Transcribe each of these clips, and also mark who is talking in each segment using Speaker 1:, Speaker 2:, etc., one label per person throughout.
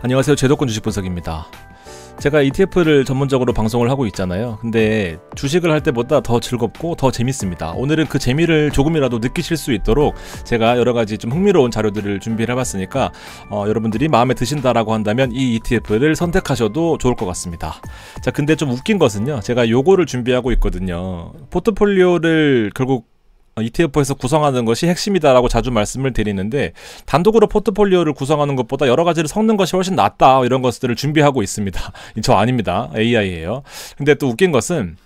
Speaker 1: 안녕하세요. 제도권 주식 분석입니다. 제가 ETF를 전문적으로 방송을 하고 있잖아요. 근데 주식을 할 때보다 더 즐겁고 더 재밌습니다. 오늘은 그 재미를 조금이라도 느끼실 수 있도록 제가 여러가지 좀 흥미로운 자료들을 준비를 해봤으니까 여러분들이 마음에 드신다라고 한다면 이 ETF를 선택하셔도 좋을 것 같습니다. 자, 근데 좀 웃긴 것은요, 제가 요거를 준비하고 있거든요. 포트폴리오를 결국 ETF에서 구성하는 것이 핵심이다라고 자주 말씀을 드리는데, 단독으로 포트폴리오를 구성하는 것보다 여러 가지를 섞는 것이 훨씬 낫다, 이런 것들을 준비하고 있습니다. 저 아닙니다. AI예요. 근데 또 웃긴 것은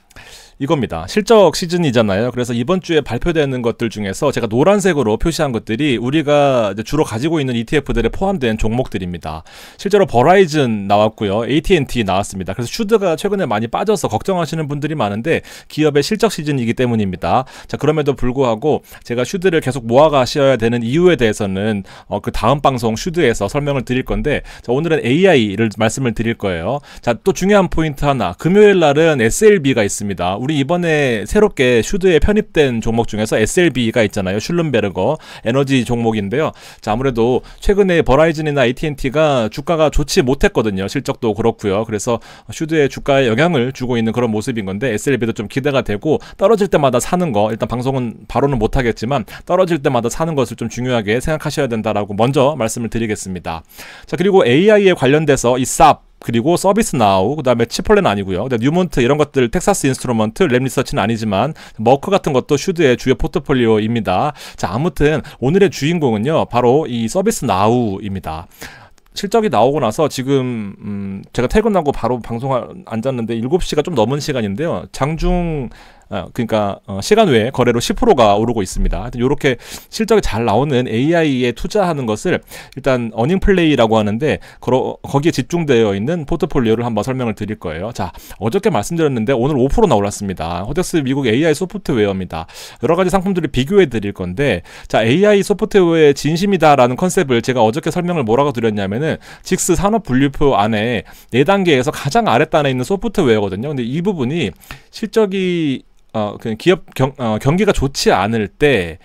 Speaker 1: 이겁니다. 실적 시즌이잖아요. 그래서 이번 주에 발표되는 것들 중에서 제가 노란색으로 표시한 것들이 우리가 이제 주로 가지고 있는 ETF들에 포함된 종목들입니다. 실제로 버라이즌 나왔고요. AT&T 나왔습니다. 그래서 슈드가 최근에 많이 빠져서 걱정하시는 분들이 많은데 기업의 실적 시즌이기 때문입니다. 자, 그럼에도 불구하고 제가 슈드를 계속 모아가셔야 되는 이유에 대해서는 그 다음 방송 슈드에서 설명을 드릴 건데, 자, 오늘은 AI를 말씀을 드릴 거예요. 자, 또 중요한 포인트 하나. 금요일 날은 SLB가 있습니다. 우리 이번에 새롭게 슈드에 편입된 종목 중에서 SLB가 있잖아요. 슐름베르거 에너지 종목인데요. 자, 아무래도 최근에 버라이즌이나 AT&T가 주가가 좋지 못했거든요. 실적도 그렇고요. 그래서 슈드의 주가에 영향을 주고 있는 그런 모습인 건데, SLB도 좀 기대가 되고, 떨어질 때마다 사는 거, 일단 방송은 바로는 못하겠지만 떨어질 때마다 사는 것을 좀 중요하게 생각하셔야 된다라고 먼저 말씀을 드리겠습니다. 자, 그리고 AI에 관련돼서 이 쌉, 그리고 서비스나우, 그 다음에 치폴레는 아니고요. 뉴몬트 이런 것들, 텍사스 인스트루먼트, 랩리서치는 아니지만 머크 같은 것도 슈드의 주요 포트폴리오입니다. 자, 아무튼 오늘의 주인공은요, 바로 이 서비스나우입니다. 실적이 나오고 나서 지금 제가 퇴근하고 바로 방송 앉았는데 7시가 좀 넘은 시간인데요. 장중 그러니까 시간 외에 거래로 10%가 오르고 있습니다. 이렇게 실적이 잘 나오는 AI에 투자하는 것을 일단 어닝 플레이라고 하는데, 거기에 집중되어 있는 포트폴리오를 한번 설명을 드릴 거예요. 자, 어저께 말씀드렸는데 오늘 5%나 올랐습니다. 호덱스 미국 AI 소프트웨어입니다. 여러 가지 상품들을 비교해 드릴 건데, 자, AI 소프트웨어의 진심이다라는 컨셉을 제가 어저께 설명을 뭐라고 드렸냐면은, 직스 산업 분류표 안에 4단계에서 가장 아랫단에 있는 소프트웨어거든요. 근데 이 부분이 실적이 그 기업 경기가 좋지 않을 때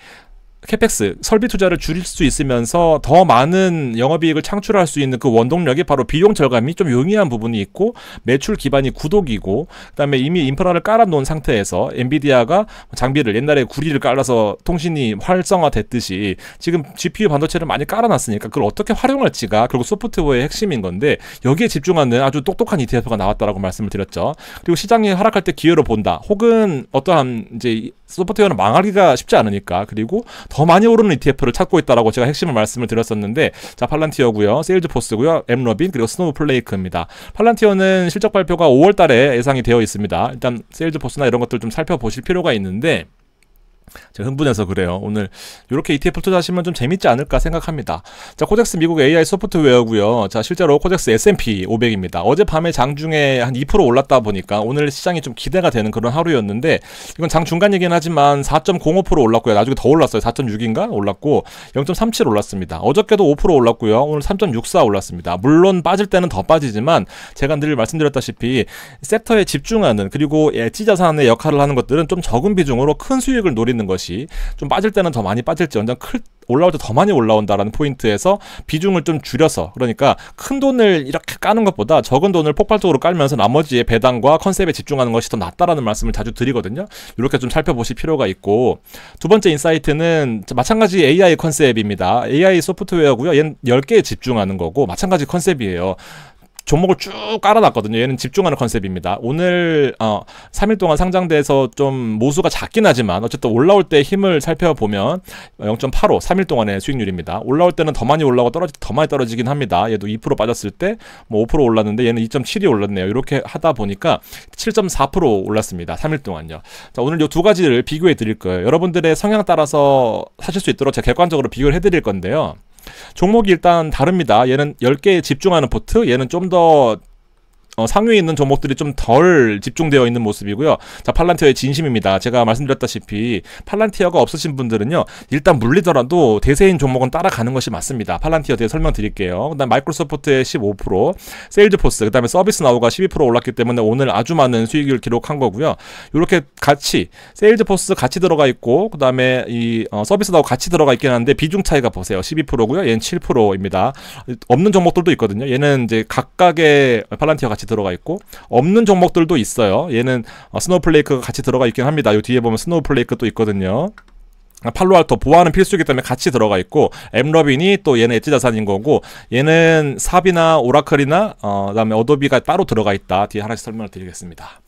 Speaker 1: 캐펙스, 설비 투자를 줄일 수 있으면서 더 많은 영업이익을 창출할 수 있는 그 원동력이 바로 비용 절감이 좀 용이한 부분이 있고, 매출 기반이 구독이고, 그다음에 이미 인프라를 깔아놓은 상태에서 엔비디아가 장비를, 옛날에 구리를 깔아서 통신이 활성화됐듯이 지금 GPU 반도체를 많이 깔아놨으니까 그걸 어떻게 활용할지가 결국 소프트웨어의 핵심인 건데, 여기에 집중하는 아주 똑똑한 ETF가 나왔다라고 말씀을 드렸죠. 그리고 시장이 하락할 때 기회로 본다, 혹은 어떠한 이제 소프트웨어는 망하기가 쉽지 않으니까, 그리고 더 많이 오르는 ETF를 찾고 있다라고 제가 핵심을 말씀을 드렸었는데, 자, 팔란티어고요, 세일즈포스고요, 엠러빈, 그리고 스노우플레이크입니다. 팔란티어는 실적 발표가 5월 달에 예상이 되어 있습니다. 일단 세일즈포스나 이런 것들 좀 살펴보실 필요가 있는데, 제가 흥분해서 그래요. 오늘 이렇게 ETF 투자하시면 좀 재밌지 않을까 생각합니다. 자, 코덱스 미국 AI 소프트웨어고요. 자, 실제로 코덱스 S&P 500입니다. 어젯밤에 장중에 한 2% 올랐다 보니까 오늘 시장이 좀 기대가 되는 그런 하루였는데, 이건 장 중간이긴 하지만 4.05% 올랐고요. 나중에 더 올랐어요. 4.6인가 올랐고 0.37 올랐습니다. 어저께도 5% 올랐고요. 오늘 3.64 올랐습니다. 물론 빠질 때는 더 빠지지만 제가 늘 말씀드렸다시피 섹터에 집중하는, 그리고 엣지 자산의 역할을 하는 것들은 좀 적은 비중으로 큰 수익을 노리는 것이, 좀 빠질 때는 더 많이 빠질지 언젠 올라올 때 더 많이 올라온다라는 포인트에서 비중을 좀 줄여서, 그러니까 큰 돈을 이렇게 까는 것보다 적은 돈을 폭발적으로 깔면서 나머지의 배당과 컨셉에 집중하는 것이 더 낫다라는 말씀을 자주 드리거든요. 이렇게 좀 살펴보실 필요가 있고, 두 번째 인사이트는 마찬가지 AI 컨셉입니다. AI 소프트웨어고요. 얘는 10개에 집중하는 거고 마찬가지 컨셉이에요. 종목을 쭉 깔아놨거든요. 얘는 집중하는 컨셉입니다. 오늘 3일 동안 상장돼서 좀 모수가 작긴 하지만 어쨌든 올라올 때 힘을 살펴보면 0.85, 3일 동안의 수익률입니다. 올라올 때는 더 많이 올라오고 더 많이 떨어지긴 합니다. 얘도 2% 빠졌을 때 뭐 5% 올랐는데 얘는 2.7이 올랐네요. 이렇게 하다 보니까 7.4% 올랐습니다. 3일 동안요. 자, 오늘 이 두 가지를 비교해 드릴 거예요. 여러분들의 성향 따라서 사실 수 있도록 제가 객관적으로 비교를 해드릴 건데요. 종목이 일단 다릅니다. 얘는 10개에 집중하는 포트, 얘는 좀 더 상위에 있는 종목들이 좀 덜 집중되어 있는 모습이고요. 자, 팔란티어의 진심입니다. 제가 말씀드렸다시피 팔란티어가 없으신 분들은요, 일단 물리더라도 대세인 종목은 따라가는 것이 맞습니다. 팔란티어 대해 설명드릴게요. 그다음 마이크로소프트의 15%, 세일즈포스, 그다음에 서비스나우가 12% 올랐기 때문에 오늘 아주 많은 수익을 기록한 거고요. 이렇게 같이 세일즈포스 같이 들어가 있고, 그다음에 이 서비스나우 같이 들어가 있긴 한데 비중 차이가 보세요. 12%고요. 얘는 7%입니다. 없는 종목들도 있거든요. 얘는 이제 각각의 팔란티어 같이 들어가 있고, 없는 종목들도 있어요. 얘는 스노우플레이크가 같이 들어가 있긴 합니다. 요 뒤에 보면 스노우플레이크 또 있거든요. 팔로알토 보안은 필수이기 때문에 같이 들어가 있고, 엠러빈이 또 얘는 엣지 자산인 거고, 얘는 삽이나 오라클이나 그다음에 어도비가 따로 들어가 있다. 뒤에 하나씩 설명을 드리겠습니다.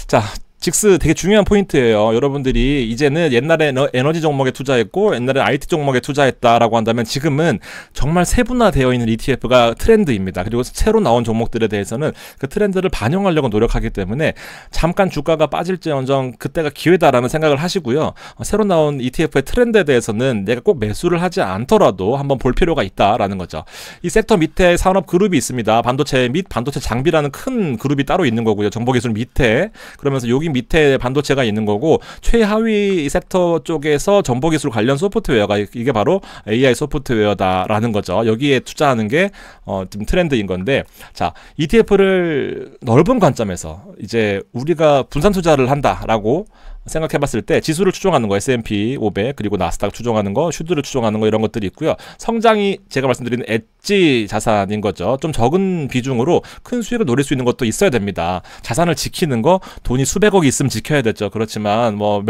Speaker 1: 자, 직스 되게 중요한 포인트예요. 여러분들이 이제는 옛날에 에너지 종목에 투자했고 옛날에 IT 종목에 투자했다라고 한다면 지금은 정말 세분화되어 있는 ETF가 트렌드입니다. 그리고 새로 나온 종목들에 대해서는 그 트렌드를 반영하려고 노력하기 때문에 잠깐 주가가 빠질지언정 그때가 기회다라는 생각을 하시고요. 새로 나온 ETF의 트렌드에 대해서는 내가 꼭 매수를 하지 않더라도 한번 볼 필요가 있다라는 거죠. 이 섹터 밑에 산업 그룹이 있습니다. 반도체 및 반도체 장비라는 큰 그룹이 따로 있는 거고요. 정보기술 밑에. 그러면서 여기 밑에 반도체가 있는 거고, 최하위 섹터 쪽에서 정보기술 관련 소프트웨어가 이게 바로 AI 소프트웨어다라는 거죠. 여기에 투자하는 게 좀 트렌드인 건데, 자, ETF를 넓은 관점에서 이제 우리가 분산 투자를 한다라고 생각해봤을 때 지수를 추종하는 거, S&P 500, 그리고 나스닥 추종하는 거, 슈드를 추종하는 거, 이런 것들이 있고요. 성장이 제가 말씀드리는 엣지 자산인 거죠. 좀 적은 비중으로 큰 수익을 노릴 수 있는 것도 있어야 됩니다. 자산을 지키는 거, 돈이 수백억이 있으면 지켜야 되죠. 그렇지만 뭐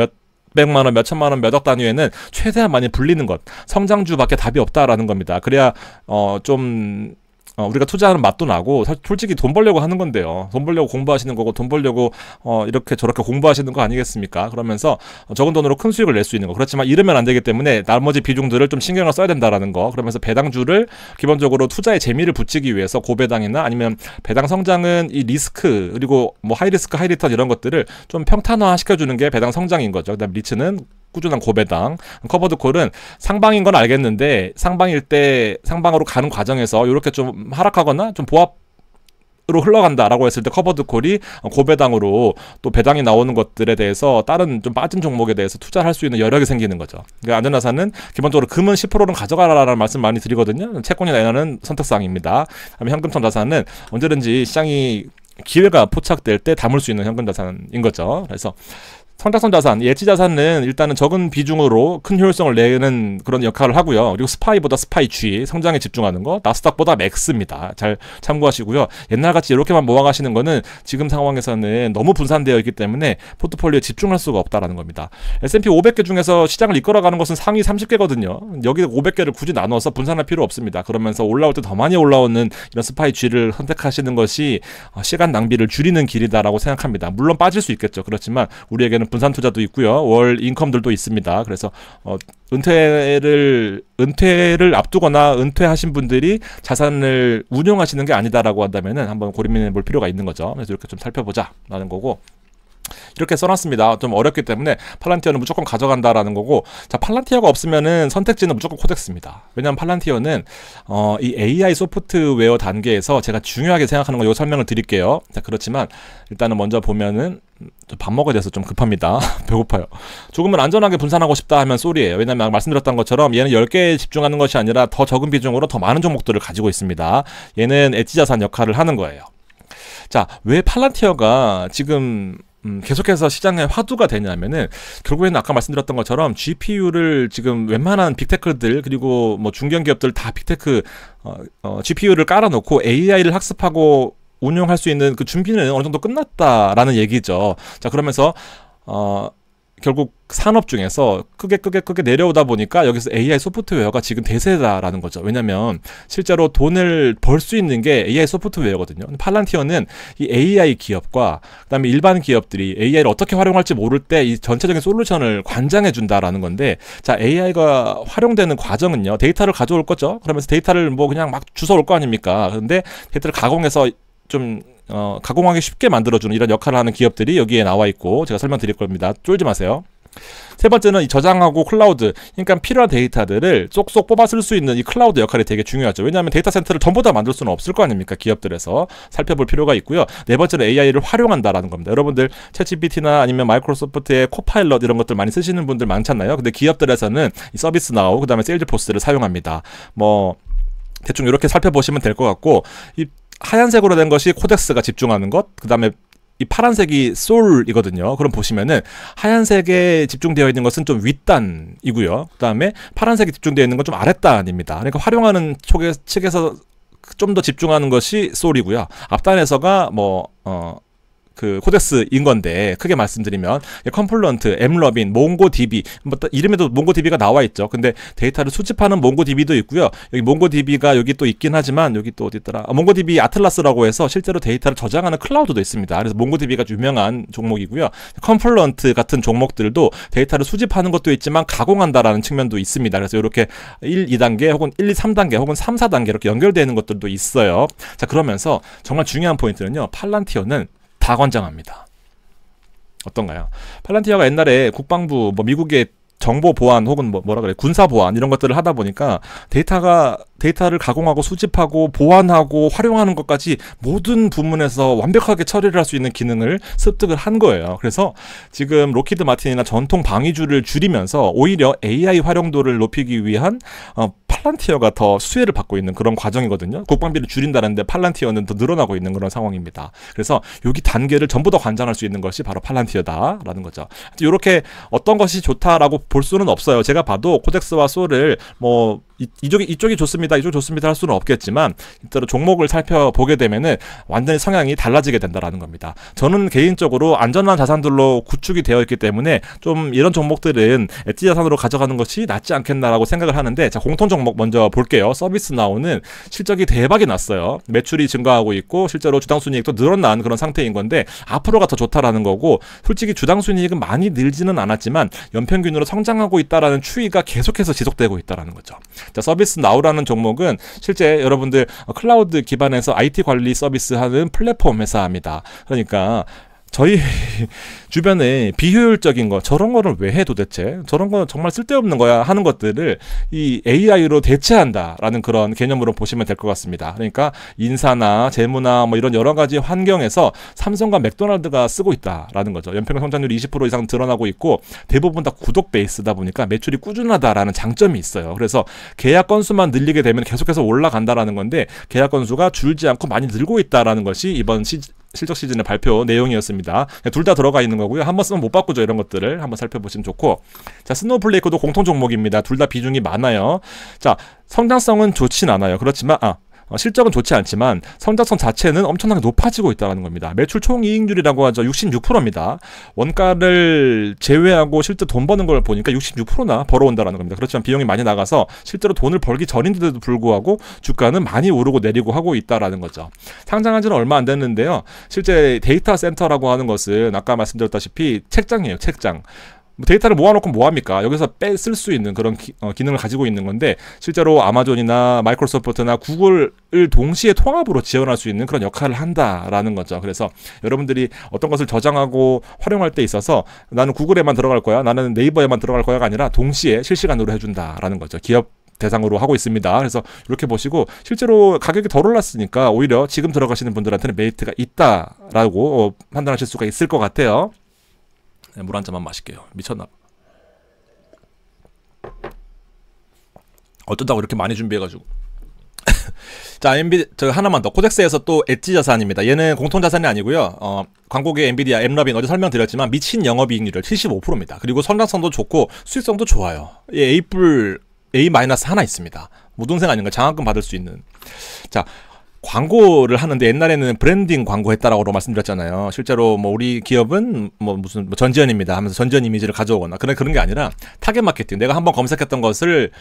Speaker 1: 백만 원, 몇 천만 원, 몇 억 단위에는 최대한 많이 불리는 것, 성장주밖에 답이 없다라는 겁니다. 그래야 우리가 투자하는 맛도 나고, 솔직히 돈 벌려고 하는 건데요. 돈 벌려고 공부하시는 거고, 돈 벌려고 이렇게 저렇게 공부하시는 거 아니겠습니까? 그러면서 적은 돈으로 큰 수익을 낼 수 있는 거. 그렇지만 이러면 안 되기 때문에 나머지 비중들을 좀 신경을 써야 된다라는 거. 그러면서 배당주를 기본적으로 투자의 재미를 붙이기 위해서 고배당이나 아니면 배당 성장은 이 리스크, 그리고 뭐 하이리스크 하이리턴 이런 것들을 좀 평탄화 시켜주는 게 배당 성장인 거죠. 그다음 리츠는 꾸준한 고배당, 커버드콜은 상방인 건 알겠는데 상방일 때 상방으로 가는 과정에서 이렇게 좀 하락하거나 좀 보합으로 흘러간다라고 했을 때 커버드콜이 고배당으로 또 배당이 나오는 것들에 대해서 다른 좀 빠진 종목에 대해서 투자를 할 수 있는 여력이 생기는 거죠. 그러니까 안전자산은 기본적으로 금은 10%는 가져가라라는 말씀 많이 드리거든요. 채권이나 엔화는 선택사항입니다. 그다음에 현금성 자산은 언제든지 시장이 기회가 포착될 때 담을 수 있는 현금 자산인 거죠. 그래서 선착순 자산, 예치 자산은 일단은 적은 비중으로 큰 효율성을 내는 그런 역할을 하고요. 그리고 스파이보다 스파이 G, 성장에 집중하는 거, 나스닥보다 맥스입니다. 잘 참고하시고요. 옛날같이 이렇게만 모아가시는 거는 지금 상황에서는 너무 분산되어 있기 때문에 포트폴리오에 집중할 수가 없다라는 겁니다. S&P 500개 중에서 시장을 이끌어가는 것은 상위 30개거든요. 여기 500개를 굳이 나눠서 분산할 필요 없습니다. 그러면서 올라올 때 더 많이 올라오는 이런 스파이 G를 선택하시는 것이 시간 낭비를 줄이는 길이다라고 생각합니다. 물론 빠질 수 있겠죠. 그렇지만 우리에게는 분산 투자도 있고요. 월 인컴들도 있습니다. 그래서 은퇴를 앞두거나 은퇴하신 분들이 자산을 운용하시는 게 아니다라고 한다면은 한번 고민해 볼 필요가 있는 거죠. 그래서 이렇게 좀 살펴보자라는 거고. 이렇게 써놨습니다. 좀 어렵기 때문에 팔란티어는 무조건 가져간다라는 거고, 자, 팔란티어가 없으면은 선택지는 무조건 코덱스입니다. 왜냐하면 팔란티어는 이 AI 소프트웨어 단계에서 제가 중요하게 생각하는 거, 요 설명을 드릴게요. 자, 그렇지만 일단은 먼저 보면은 밥 먹어야 돼서 좀 급합니다. 배고파요. 조금은 안전하게 분산하고 싶다 하면 쏘리예요. 왜냐면 말씀드렸던 것처럼 얘는 10개에 집중하는 것이 아니라 더 적은 비중으로 더 많은 종목들을 가지고 있습니다. 얘는 엣지 자산 역할을 하는 거예요. 자, 왜 팔란티어가 지금 계속해서 시장에 화두가 되냐면은, 결국에는 아까 말씀드렸던 것처럼 GPU를 지금 웬만한 빅테크들, 그리고 뭐 중견기업들 다 빅테크 GPU를 깔아놓고 AI를 학습하고 운용할 수 있는 그 준비는 어느 정도 끝났다라는 얘기죠. 자, 그러면서 결국 산업 중에서 크게 내려오다 보니까 여기서 AI 소프트웨어가 지금 대세다라는 거죠. 왜냐면 실제로 돈을 벌 수 있는 게 AI 소프트웨어거든요. 팔란티어는 이 AI 기업과 그다음에 일반 기업들이 AI를 어떻게 활용할지 모를 때 이 전체적인 솔루션을 관장해 준다라는 건데, 자, AI가 활용되는 과정은요, 데이터를 가져올 거죠. 그러면서 데이터를 뭐 그냥 막 주워 올 거 아닙니까? 근데 데이터를 가공해서 좀 가공하기 쉽게 만들어주는 이런 역할을 하는 기업들이 여기에 나와 있고, 제가 설명드릴 겁니다. 쫄지 마세요. 세 번째는 이 저장하고 클라우드, 그러니까 필요한 데이터들을 쏙쏙 뽑아 쓸 수 있는 이 클라우드 역할이 되게 중요하죠. 왜냐하면 데이터 센터를 전부 다 만들 수는 없을 거 아닙니까? 기업들에서 살펴볼 필요가 있고요. 네 번째는 AI를 활용한다라는 겁니다. 여러분들 챗GPT나 아니면 마이크로소프트의 코파일럿 이런 것들 많이 쓰시는 분들 많잖아요. 근데 기업들에서는 이 서비스 나우, 그다음에 세일즈포스를 사용합니다. 뭐 대충 이렇게 살펴보시면 될 것 같고, 이 하얀색으로 된 것이 코덱스가 집중하는 것, 그다음에 이 파란색이 솔이거든요. 그럼 보시면은 하얀색에 집중되어 있는 것은 좀 윗단이고요. 그 다음에 파란색이 집중되어 있는 건 좀 아랫단입니다. 그러니까 활용하는 측에서 좀 더 집중하는 것이 솔이고요. 앞단에서가 그 코덱스인 건데, 크게 말씀드리면 컴플런트, 엠러빈, 몽고DB, 이름에도 몽고DB가 나와 있죠. 근데 데이터를 수집하는 몽고DB도 있고요. 여기 몽고DB가 여기 또 있긴 하지만, 여기 또 어디 있더라? 몽고DB 아틀라스라고 해서 실제로 데이터를 저장하는 클라우드도 있습니다. 그래서 몽고DB가 유명한 종목이고요. 컴플런트 같은 종목들도 데이터를 수집하는 것도 있지만 가공한다라는 측면도 있습니다. 그래서 이렇게 1, 2단계 혹은 1, 2, 3단계 혹은 3, 4단계 이렇게 연결되는 것들도 있어요. 자, 그러면서 정말 중요한 포인트는요, 팔란티어는 다 권장합니다. 어떤가요? 팔란티어가 옛날에 국방부, 미국의 정보 보안 혹은 군사 보안 이런 것들을 하다 보니까 데이터를 가공하고 수집하고 보안하고 활용하는 것까지 모든 부문에서 완벽하게 처리를 할 수 있는 기능을 습득을 한 거예요. 그래서 지금 로키드 마틴이나 전통 방위주를 줄이면서 오히려 AI 활용도를 높이기 위한 팔란티어가 더 수혜를 받고 있는 그런 과정이거든요. 국방비를 줄인다는데 팔란티어는 더 늘어나고 있는 그런 상황입니다. 그래서 여기 단계를 전부 다 관장할 수 있는 것이 바로 팔란티어다라는 거죠. 이렇게 어떤 것이 좋다라고 볼 수는 없어요. 제가 봐도 코덱스와 솔을 이쪽이 좋습니다, 이쪽이 좋습니다 할 수는 없겠지만, 실제로 종목을 살펴보게 되면은 완전히 성향이 달라지게 된다라는 겁니다. 저는 개인적으로 안전한 자산들로 구축이 되어 있기 때문에 좀 이런 종목들은 엣지 자산으로 가져가는 것이 낫지 않겠나라고 생각을 하는데, 자, 공통 종목 먼저 볼게요. 서비스 나우는 실적이 대박이 났어요. 매출이 증가하고 있고 실제로 주당 순이익도 늘어난 그런 상태인 건데, 앞으로가 더 좋다라는 거고, 솔직히 주당 순이익은 많이 늘지는 않았지만 연평균으로 성장하고 있다라는 추이가 계속해서 지속되고 있다라는 거죠. 자, 서비스 나우라는 종목은 실제 여러분들 클라우드 기반에서 IT 관리 서비스 하는 플랫폼 회사입니다. 그러니까 저희 주변에 비효율적인 거, 저런 거를 왜 해 도대체? 저런 거 정말 쓸데없는 거야 하는 것들을 이 AI로 대체한다라는 그런 개념으로 보시면 될 것 같습니다. 그러니까 인사나 재무나 이런 여러 가지 환경에서 삼성과 맥도날드가 쓰고 있다라는 거죠. 연평균 성장률이 20% 이상 드러나고 있고 대부분 다 구독 베이스다 보니까 매출이 꾸준하다라는 장점이 있어요. 그래서 계약 건수만 늘리게 되면 계속해서 올라간다라는 건데, 계약 건수가 줄지 않고 많이 늘고 있다라는 것이 이번 실적 시즌의 발표 내용이었습니다. 둘 다 들어가 있는 거고요. 한번 쓰면 못 바꾸죠. 이런 것들을 한번 살펴보시면 좋고, 자, 스노우플레이크도 공통 종목입니다. 둘 다 비중이 많아요. 자, 성장성은 좋진 않아요. 그렇지만 실적은 좋지 않지만 성장성 자체는 엄청나게 높아지고 있다는 겁니다. 매출 총이익률이라고 하죠. 66%입니다. 원가를 제외하고 실제 돈 버는 걸 보니까 66%나 벌어온다는 겁니다. 그렇지만 비용이 많이 나가서 실제로 돈을 벌기 전인데도 불구하고 주가는 많이 오르고 내리고 하고 있다는 거죠. 상장한 지는 얼마 안 됐는데요. 실제 데이터 센터라고 하는 것은 아까 말씀드렸다시피 책장이에요. 책장. 데이터를 모아놓고 뭐합니까? 여기서 쓸 수 있는 그런 기능을 가지고 있는 건데, 실제로 아마존이나 마이크로소프트나 구글을 동시에 통합으로 지원할 수 있는 그런 역할을 한다라는 거죠. 그래서 여러분들이 어떤 것을 저장하고 활용할 때 있어서 나는 구글에만 들어갈 거야, 나는 네이버에만 들어갈 거야가 아니라 동시에 실시간으로 해준다라는 거죠. 기업 대상으로 하고 있습니다. 그래서 이렇게 보시고, 실제로 가격이 덜 올랐으니까 오히려 지금 들어가시는 분들한테는 메리트가 있다라고 판단하실 수가 있을 것 같아요. 물 한 잔만 마실게요. 미쳤나? 어쩌다고 이렇게 많이 준비해가지고. 자, 저 하나만 더. 코덱스에서 또 엣지 자산입니다. 얘는 공통 자산이 아니고요. 광고계 엔비디아, 엠러빈 어제 설명드렸지만 미친 영업이익률을 75%입니다. 그리고 성장성도 좋고 수익성도 좋아요. A- 하나 있습니다. 무등생 아닌가? 장학금 받을 수 있는. 자, 광고를 하는데 옛날에는 브랜딩 광고 했다라고 말씀드렸잖아요. 실제로 우리 기업은 무슨 전지현입니다 하면서 전지현 이미지를 가져오거나 그런 게 아니라 타겟 마케팅. 내가 한번 검색했던 것을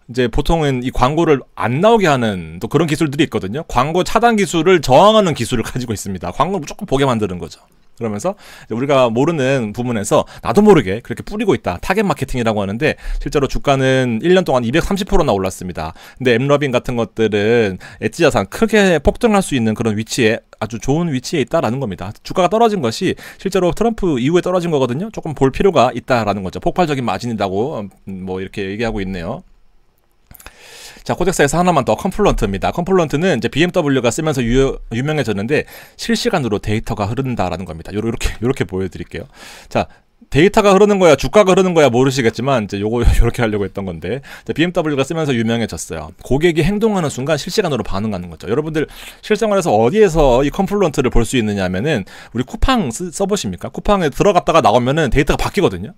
Speaker 1: 이제 보통은 이 광고를 안 나오게 하는 또 그런 기술들이 있거든요. 광고 차단 기술을 저항하는 기술을 가지고 있습니다. 광고를 무조건 보게 만드는 거죠. 그러면서 우리가 모르는 부분에서 나도 모르게 그렇게 뿌리고 있다. 타겟 마케팅이라고 하는데 실제로 주가는 1년 동안 230%나 올랐습니다. 근데 엠러빙 같은 것들은 엣지 자산 크게 폭등할 수 있는 그런 위치에 아주 좋은 위치에 있다라는 겁니다. 주가가 떨어진 것이 실제로 트럼프 이후에 떨어진 거거든요. 조금 볼 필요가 있다라는 거죠. 폭발적인 마진이라고 뭐 이렇게 얘기하고 있네요. 자, 코덱스에서 하나만 더 컴플런트입니다. 컴플런트는 이제 BMW가 쓰면서 유명해졌는데 실시간으로 데이터가 흐른다라는 겁니다. 요렇게 보여드릴게요. 자, 데이터가 흐르는 거야, 주가가 흐르는 거야 모르시겠지만 이제 요렇게 하려고 했던 건데 BMW가 쓰면서 유명해졌어요. 고객이 행동하는 순간 실시간으로 반응하는 거죠. 여러분들 실생활에서 어디에서 이 컴플런트를 볼 수 있느냐면은 우리 쿠팡 써보십니까? 쿠팡에 들어갔다가 나오면은 데이터가 바뀌거든요.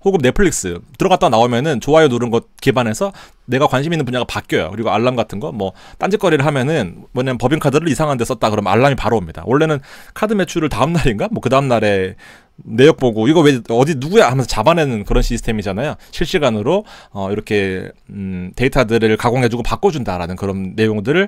Speaker 1: 혹은 넷플릭스 들어갔다 나오면은 좋아요 누른 것 기반해서 내가 관심 있는 분야가 바뀌어요. 그리고 알람 같은 거 뭐 딴짓거리를 하면은 뭐냐면 법인카드를 이상한 데 썼다 그러면 알람이 바로 옵니다. 원래는 카드 매출을 다음 날인가 뭐 그 다음 날에 내역 보고 이거 왜 어디 누구야 하면서 잡아내는 그런 시스템이잖아요. 실시간으로 이렇게 데이터들을 가공해주고 바꿔준다라는 그런 내용들을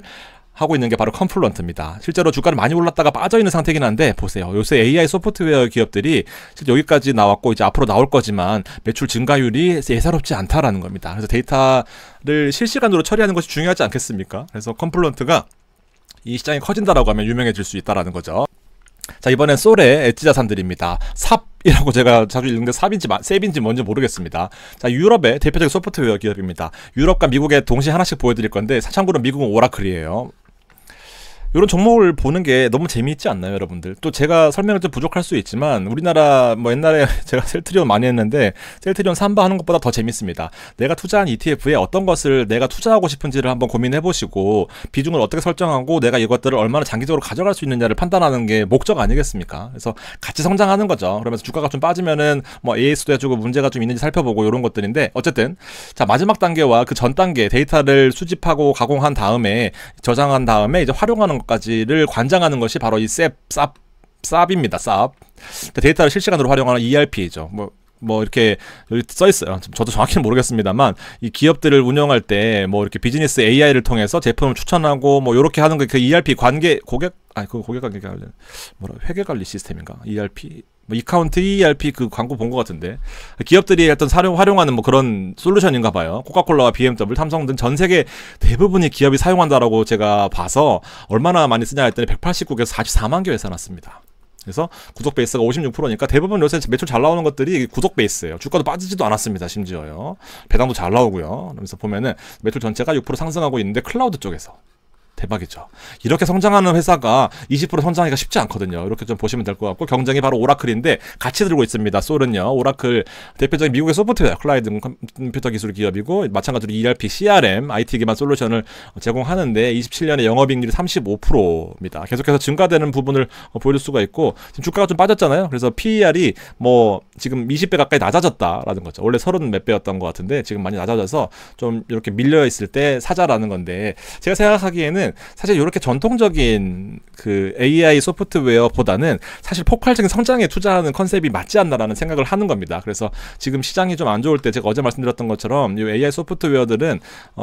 Speaker 1: 하고 있는 게 바로 컴플런트입니다. 실제로 주가는 많이 올랐다가 빠져있는 상태긴 한데 보세요. 요새 AI 소프트웨어 기업들이 실제 여기까지 나왔고 이제 앞으로 나올 거지만 매출 증가율이 예사롭지 않다라는 겁니다. 그래서 데이터를 실시간으로 처리하는 것이 중요하지 않겠습니까? 그래서 컴플런트가 이 시장이 커진다라고 하면 유명해질 수 있다라는 거죠. 자, 이번엔 솔의 엣지 자산들입니다. 삽이라고 제가 자주 읽는데 셉인지 뭔지 모르겠습니다. 자, 유럽의 대표적인 소프트웨어 기업입니다. 유럽과 미국에 동시에 하나씩 보여드릴 건데 참고로 미국은 오라클이에요. 이런 종목을 보는 게 너무 재미있지 않나요, 여러분들? 또 제가 설명을 좀 부족할 수 있지만 우리나라 뭐 옛날에 제가 셀트리온 많이 했는데 셀트리온 삼바 하는 것보다 더 재밌습니다. 내가 투자한 ETF에 어떤 것을 내가 투자하고 싶은지를 한번 고민해 보시고 비중을 어떻게 설정하고 내가 이것들을 얼마나 장기적으로 가져갈 수 있느냐를 판단하는 게 목적 아니겠습니까? 그래서 같이 성장하는 거죠. 그러면서 주가가 좀 빠지면은 뭐 AS도 해주고 문제가 좀 있는지 살펴보고 이런 것들인데 어쨌든 자, 마지막 단계와 그 전 단계 데이터를 수집하고 가공한 다음에 저장한 다음에 이제 활용하는 까지를 관장하는 것이 바로 이 쌉입니다. 쌉. 데이터를 실시간으로 활용하는 ERP죠. 뭐 이렇게 여기 써 있어요. 저도 정확히는 모르겠습니다만 이 기업들을 운영할 때 뭐 이렇게 비즈니스 AI를 통해서 제품을 추천하고 뭐 이렇게 하는 게 그 ERP 고객 관계 회계 관리 시스템인가? ERP 뭐 이카운트 ERP 그 광고 본 것 같은데 기업들이 어떤 활용하는 뭐 그런 솔루션인가 봐요. 코카콜라와 BMW, 삼성 등 전 세계 대부분의 기업이 사용한다라고 제가 봐서 얼마나 많이 쓰냐 했더니 189개에서 44만 개 회사났습니다. 그래서 구독 베이스가 56%니까 대부분 요새 매출 잘 나오는 것들이 구독 베이스예요. 주가도 빠지지도 않았습니다. 심지어요. 배당도 잘 나오고요. 그러면서 보면은 매출 전체가 6% 상승하고 있는데 클라우드 쪽에서 대박이죠. 이렇게 성장하는 회사가 20% 성장하기가 쉽지 않거든요. 이렇게 좀 보시면 될 것 같고 경쟁이 바로 오라클인데 같이 들고 있습니다. 솔은요. 오라클 대표적인 미국의 소프트웨어 클라우드 컴퓨터 기술 기업이고 마찬가지로 ERP, CRM, IT 기반 솔루션을 제공하는데 27년에 영업이익률이 35%입니다. 계속해서 증가되는 부분을 보여줄 수가 있고 지금 주가가 좀 빠졌잖아요. 그래서 PER이 뭐 지금 20배 가까이 낮아졌다라는 거죠. 원래 30 몇 배였던 것 같은데 지금 많이 낮아져서 좀 이렇게 밀려 있을 때 사자라는 건데 제가 생각하기에는 사실 이렇게 전통적인 그 AI 소프트웨어보다는 사실 폭발적인 성장에 투자하는 컨셉이 맞지 않나라는 생각을 하는 겁니다. 그래서 지금 시장이 좀 안 좋을 때 제가 어제 말씀드렸던 것처럼 이 AI 소프트웨어들은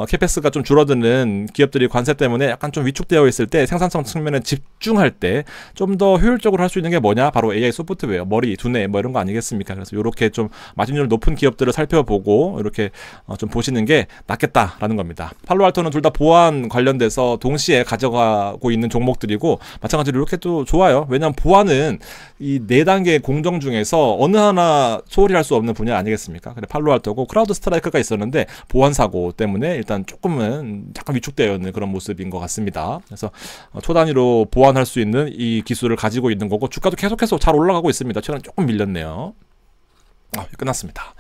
Speaker 1: 캐펙스가 좀 줄어드는 기업들이 관세 때문에 약간 좀 위축되어 있을 때 생산성 측면에 집중할 때 좀 더 효율적으로 할 수 있는 게 뭐냐? 바로 AI 소프트웨어, 머리, 두뇌 뭐 이런 거 아니겠습니까? 그래서 이렇게 좀 마진율 높은 기업들을 살펴보고 이렇게 좀 보시는 게 낫겠다라는 겁니다. 팔로알토는 둘 다 보안 관련돼서 동시에 가져가고 있는 종목들이고 마찬가지로 이렇게 또 좋아요. 왜냐하면 보안은 이 4단계 공정 중에서 어느 하나 소홀히 할 수 없는 분야 아니겠습니까? 그래 팔로알토고 크라우드 스트라이크가 있었는데 보안 사고 때문에 일단 조금은 약간 위축되어 있는 그런 모습인 것 같습니다. 그래서 초단위로 보완할 수 있는 이 기술을 가지고 있는 거고 주가도 계속해서 잘 올라가고 있습니다. 최근 조금 밀렸네요. 끝났습니다.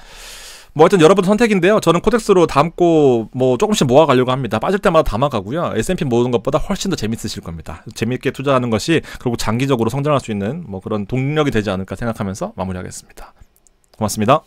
Speaker 1: 뭐 하여튼 여러분 선택인데요. 저는 코덱스로 담고 뭐 조금씩 모아가려고 합니다. 빠질 때마다 담아가고요. S&P 모으는 것보다 훨씬 더 재밌으실 겁니다. 재밌게 투자하는 것이 그리고 장기적으로 성장할 수 있는 뭐 그런 동력이 되지 않을까 생각하면서 마무리하겠습니다. 고맙습니다.